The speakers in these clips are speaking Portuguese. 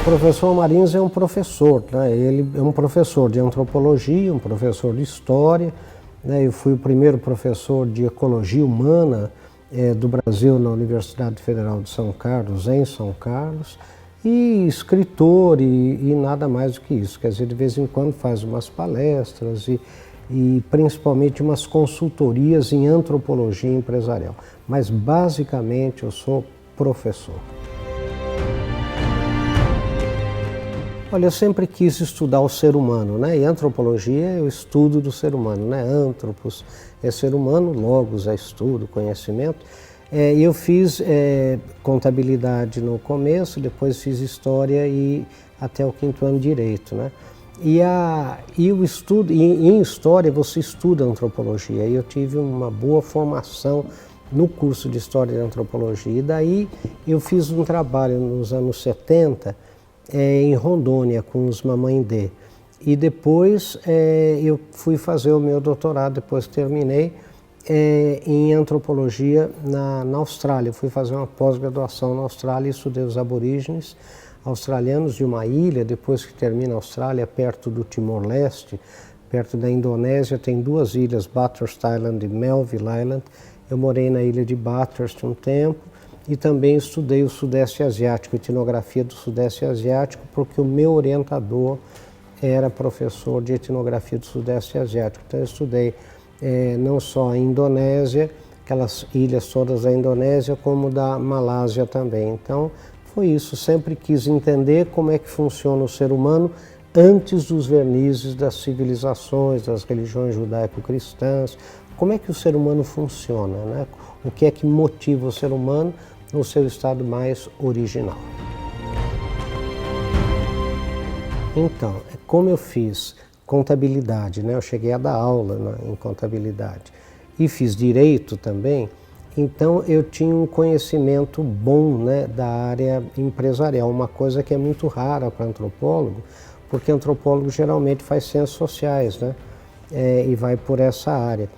professor Marins é um professor, né? Ele é um professor de antropologia, um professor de história, né? Eu fui o primeiro professor de ecologia humana do Brasil na Universidade Federal de São Carlos, em São Carlos, e escritor e nada mais do que isso. Quer dizer, de vez em quando faz umas palestras e principalmente umas consultorias em antropologia empresarial. Mas basicamente eu sou professor. Olha, eu sempre quis estudar o ser humano, né? E antropologia é o estudo do ser humano, né? Anthropos é ser humano, logos é estudo, conhecimento. Eu fiz contabilidade no começo, depois fiz história e até o 5º ano direito, né? E o estudo, em história você estuda antropologia, e eu tive uma boa formação no curso de história e antropologia. E daí eu fiz um trabalho nos anos 70, em Rondônia, com os Mamãe-Dê. E depois eu fui fazer o meu doutorado, depois que terminei, em antropologia na Austrália. Eu fui fazer uma pós-graduação na Austrália e estudei os aborígenes australianos de uma ilha, depois que termina a Austrália, perto do Timor-Leste, perto da Indonésia, tem 2 ilhas, Bathurst Island e Melville Island. Eu morei na ilha de Bathurst um tempo, e também estudei o Sudeste Asiático, etnografia do Sudeste Asiático, porque o meu orientador era professor de etnografia do Sudeste Asiático. Então eu estudei não só a Indonésia, aquelas ilhas todas da Indonésia, como da Malásia também. Então foi isso, sempre quis entender como é que funciona o ser humano antes dos vernizes das civilizações, das religiões judaico-cristãs, como é que o ser humano funciona, né? O que é que motiva o ser humano no seu estado mais original. Então, como eu fiz contabilidade, né? Eu cheguei a dar aula em contabilidade e fiz direito também, então eu tinha um conhecimento bom, né, da área empresarial, uma coisa que é muito rara para antropólogo, porque antropólogo geralmente faz ciências sociais, né? E vai por essa área.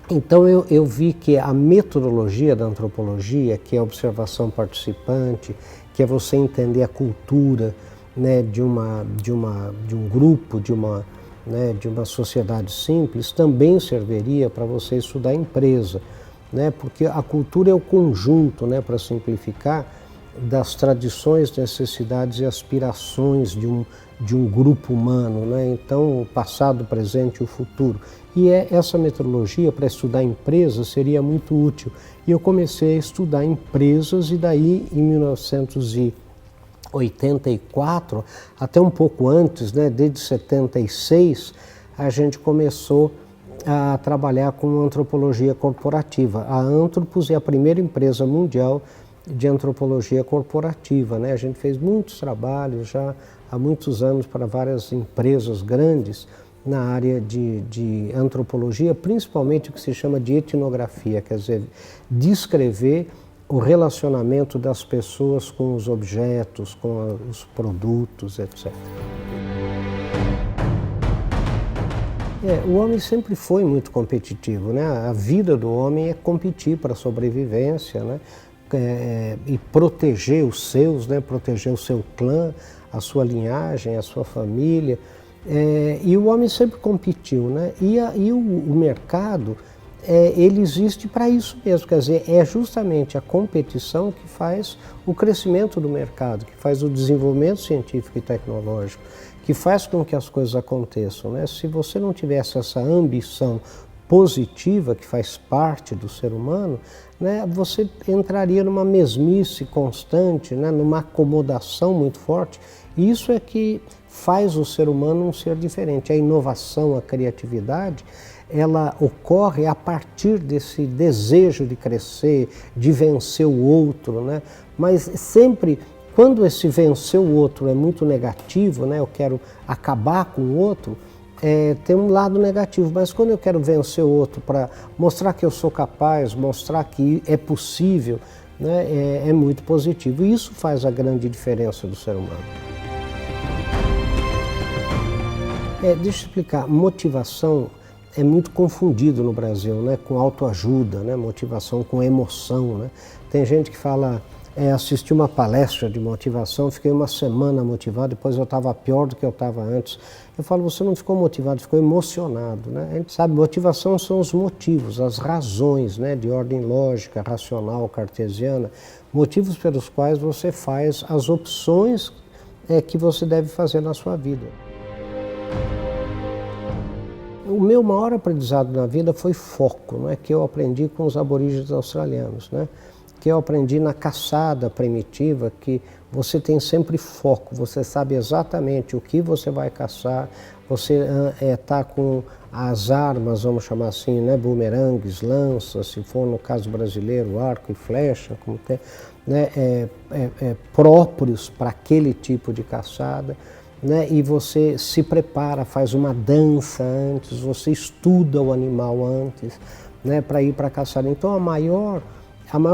Então eu vi que a metodologia da antropologia, que é a observação participante, que é você entender a cultura, né, de um grupo, de uma sociedade simples, também serviria para você estudar a empresa, né, porque a cultura é o conjunto, né, para simplificar, das tradições, necessidades e aspirações de um grupo humano, né? Então, o passado, o presente e o futuro. E essa metodologia para estudar empresas seria muito útil. E eu comecei a estudar empresas e daí, em 1984, até um pouco antes, né, desde 76, a gente começou a trabalhar com antropologia corporativa. A Anthropos é a primeira empresa mundial de antropologia corporativa, né? A gente fez muitos trabalhos já há muitos anos para várias empresas grandes na área de antropologia, principalmente o que se chama de etnografia, quer dizer, descrever o relacionamento das pessoas com os objetos, com os produtos, etc. O homem sempre foi muito competitivo, né? A vida do homem é competir para a sobrevivência, né? E proteger os seus, né? Proteger o seu clã, a sua linhagem, a sua família. E o homem sempre competiu, né? E o mercado, ele existe para isso mesmo, quer dizer, é justamente a competição que faz o crescimento do mercado, que faz o desenvolvimento científico e tecnológico, que faz com que as coisas aconteçam, né? Se você não tivesse essa ambição positiva que faz parte do ser humano, né, você entraria numa mesmice constante, né, numa acomodação muito forte, e isso é que faz o ser humano um ser diferente. A inovação, a criatividade, ela ocorre a partir desse desejo de crescer, de vencer o outro, né? Mas sempre, quando esse vencer o outro é muito negativo, né, eu quero acabar com o outro, tem um lado negativo, mas quando eu quero vencer o outro para mostrar que eu sou capaz, mostrar que é possível, né, é muito positivo. E isso faz a grande diferença do ser humano. Deixa eu explicar, motivação é muito confundido no Brasil, né, com autoajuda, né, motivação com emoção, né? Tem gente que fala assisti uma palestra de motivação, fiquei uma semana motivado, depois eu estava pior do que eu estava antes. Eu falo, você não ficou motivado, ficou emocionado, né? A gente sabe, motivação são os motivos, as razões, né, de ordem lógica, racional, cartesiana, motivos pelos quais você faz as opções que você deve fazer na sua vida. O meu maior aprendizado na vida foi foco, né, que eu aprendi com os aborígenes australianos, né? Que eu aprendi na caçada primitiva, que você tem sempre foco, você sabe exatamente o que você vai caçar, você está com as armas, vamos chamar assim, né, bumerangues, lanças, se for no caso brasileiro, arco e flecha, como tem, né, próprios para aquele tipo de caçada, né, e você se prepara, faz uma dança antes, você estuda o animal antes, né, para ir para a caçada. Então a maior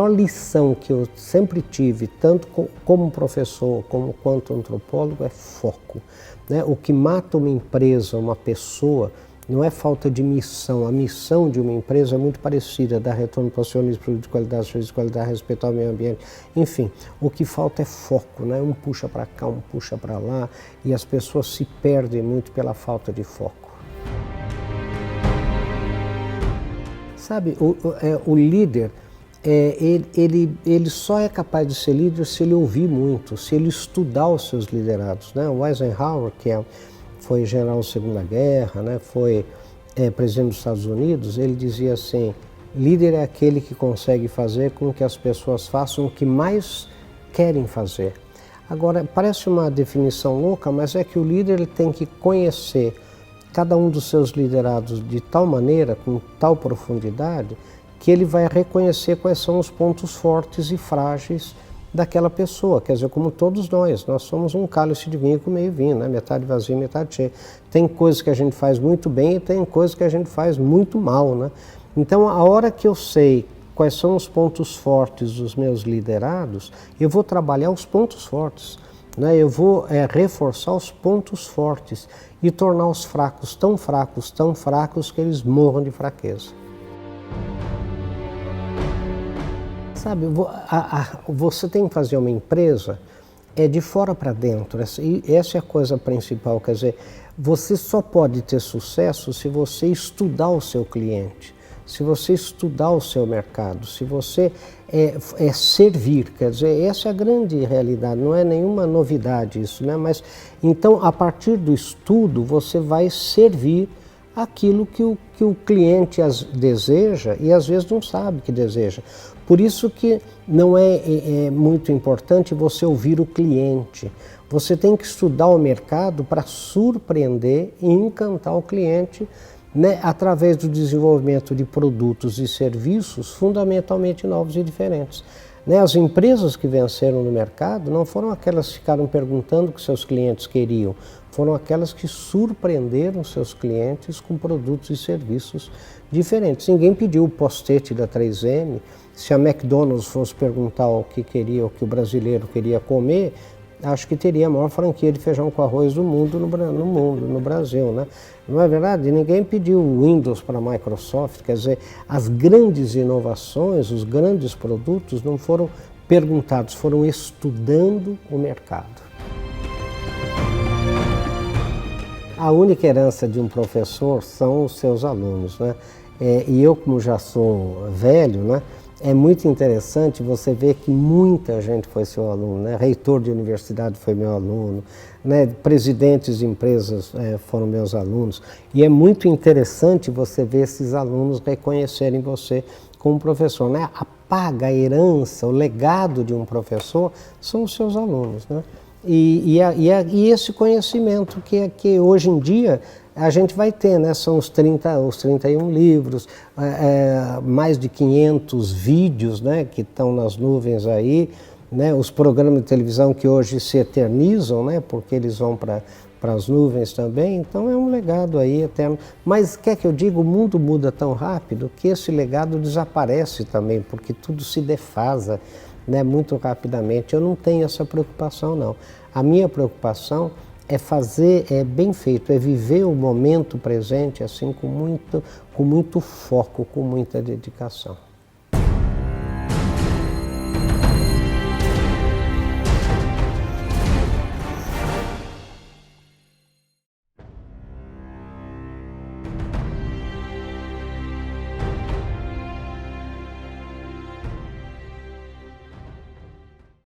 lição que eu sempre tive, tanto como professor como quanto antropólogo, é foco, né? O que mata uma empresa, uma pessoa, não é falta de missão. A missão de uma empresa é muito parecida, dar retorno para o acionista, produto de qualidade, serviço de qualidade, respeitar o meio ambiente. Enfim, o que falta é foco, né? Um puxa para cá, um puxa para lá, e as pessoas se perdem muito pela falta de foco. Sabe, o líder, ele só é capaz de ser líder se ele ouvir muito, se ele estudar os seus liderados, né? O Eisenhower, que foi general da Segunda Guerra, né? Foi presidente dos Estados Unidos, ele dizia assim, líder é aquele que consegue fazer com que as pessoas façam o que mais querem fazer. Agora, parece uma definição louca, mas é que o líder ele tem que conhecer cada um dos seus liderados de tal maneira, com tal profundidade, que ele vai reconhecer quais são os pontos fortes e frágeis daquela pessoa. Quer dizer, como todos nós somos um cálice de vinho com meio vinho, né? Metade vazio, metade cheio. Tem coisas que a gente faz muito bem e tem coisas que a gente faz muito mal, né? Então, a hora que eu sei quais são os pontos fortes dos meus liderados, eu vou trabalhar os pontos fortes, né? Eu vou reforçar os pontos fortes e tornar os fracos, tão fracos que eles morram de fraqueza. Sabe, você tem que fazer uma empresa de fora para dentro, e essa é a coisa principal, quer dizer, você só pode ter sucesso se você estudar o seu cliente, se você estudar o seu mercado, se você servir, quer dizer, essa é a grande realidade, não é nenhuma novidade isso, né? Mas então, a partir do estudo, você vai servir aquilo que o cliente deseja e às vezes não sabe que deseja. Por isso que não é muito importante você ouvir o cliente. Você tem que estudar o mercado para surpreender e encantar o cliente, né, através do desenvolvimento de produtos e serviços fundamentalmente novos e diferentes. Né, as empresas que venceram no mercado não foram aquelas que ficaram perguntando o que seus clientes queriam, foram aquelas que surpreenderam seus clientes com produtos e serviços diferentes. Ninguém pediu o post-it da 3M. Se a McDonald's fosse perguntar o que queria, o que o brasileiro queria comer, acho que teria a maior franquia de feijão com arroz do mundo no Brasil, né? Não é verdade? Ninguém pediu Windows para a Microsoft, quer dizer, as grandes inovações, os grandes produtos não foram perguntados, foram estudando o mercado. A única herança de um professor são os seus alunos, né? E eu, como já sou velho, né? É muito interessante você ver que muita gente foi seu aluno, né? Reitor de universidade foi meu aluno, né? Presidentes de empresas foram meus alunos. E é muito interessante você ver esses alunos reconhecerem você como professor, né? A paga, a herança, o legado de um professor são os seus alunos, né? E esse conhecimento que hoje em dia a gente vai ter, né? São os 31 livros, mais de 500 vídeos, né? Que estão nas nuvens aí, né? Os programas de televisão que hoje se eternizam, né? Porque eles vão para as nuvens também, então é um legado aí eterno. Mas quer que eu diga, o mundo muda tão rápido que esse legado desaparece também, porque tudo se defasa, né, muito rapidamente. Eu não tenho essa preocupação, não. A minha preocupação é fazer bem feito, é viver o momento presente assim com muito foco, com muita dedicação.